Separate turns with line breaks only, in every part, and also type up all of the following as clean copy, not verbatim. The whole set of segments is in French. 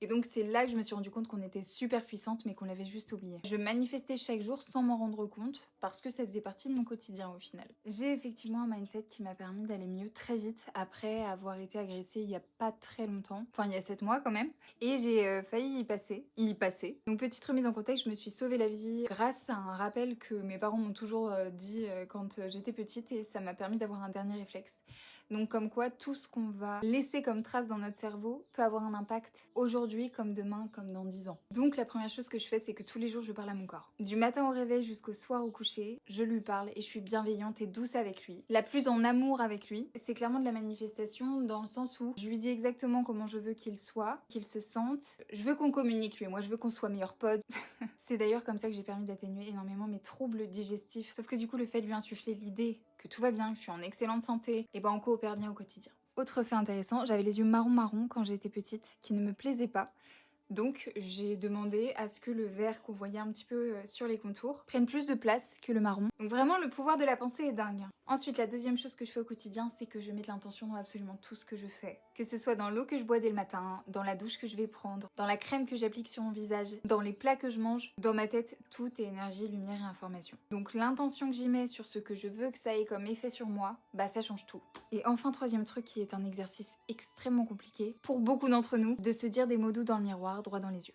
Et donc c'est là que je me suis rendu compte qu'on était super puissante mais qu'on l'avait juste oublié. Je manifestais chaque jour sans m'en rendre compte parce que ça faisait partie de mon quotidien au final. J'ai effectivement un mindset qui m'a permis d'aller mieux très vite après avoir été agressée il y a pas très longtemps, enfin il y a 7 mois quand même, et j'ai failli y passer. Donc petite remise en contexte, je me suis sauvé la vie grâce à un rappel que mes parents m'ont toujours dit quand j'étais petite et ça m'a permis d'avoir un dernier réflexe. Donc comme quoi tout ce qu'on va laisser comme trace dans notre cerveau peut avoir un impact aujourd'hui comme demain comme dans 10 ans. Donc la première chose que je fais c'est que tous les jours je parle à mon corps. Du matin au réveil jusqu'au soir au coucher, je lui parle et je suis bienveillante et douce avec lui. La plus en amour avec lui. C'est clairement de la manifestation dans le sens où je lui dis exactement comment je veux qu'il soit, qu'il se sente. Je veux qu'on communique lui et moi, je veux qu'on soit meilleurs potes. C'est d'ailleurs comme ça que j'ai permis d'atténuer énormément mes troubles digestifs. Sauf que du coup le fait de lui insuffler l'idée que tout va bien, que je suis en excellente santé, et ben on coopère bien au quotidien. Autre fait intéressant, j'avais les yeux marron quand j'étais petite, qui ne me plaisaient pas. Donc j'ai demandé à ce que le vert qu'on voyait un petit peu sur les contours prenne plus de place que le marron. Donc vraiment le pouvoir de la pensée est dingue. Ensuite la deuxième chose que je fais au quotidien c'est que je mets de l'intention dans absolument tout ce que je fais. Que ce soit dans l'eau que je bois dès le matin, dans la douche que je vais prendre, dans la crème que j'applique sur mon visage, dans les plats que je mange, dans ma tête tout est énergie, lumière et information. Donc l'intention que j'y mets sur ce que je veux que ça ait comme effet sur moi, bah ça change tout. Et enfin troisième truc qui est un exercice extrêmement compliqué pour beaucoup d'entre nous, de se dire des mots doux dans le miroir, droit dans les yeux.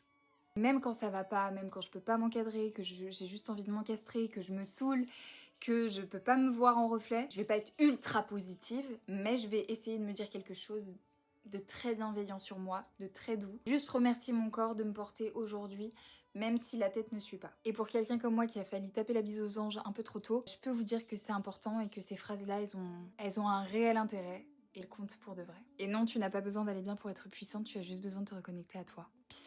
Même quand ça va pas, même quand je peux pas m'encadrer, que j'ai juste envie de m'encastrer, que je me saoule, que je peux pas me voir en reflet, je vais pas être ultra positive, mais je vais essayer de me dire quelque chose de très bienveillant sur moi, de très doux. Juste remercier mon corps de me porter aujourd'hui, même si la tête ne suit pas. Et pour quelqu'un comme moi qui a failli taper la bise aux anges un peu trop tôt, je peux vous dire que c'est important et que ces phrases-là, elles ont un réel intérêt. Et elles comptent pour de vrai. Et non, tu n'as pas besoin d'aller bien pour être puissante, tu as juste besoin de te reconnecter à toi. Peace.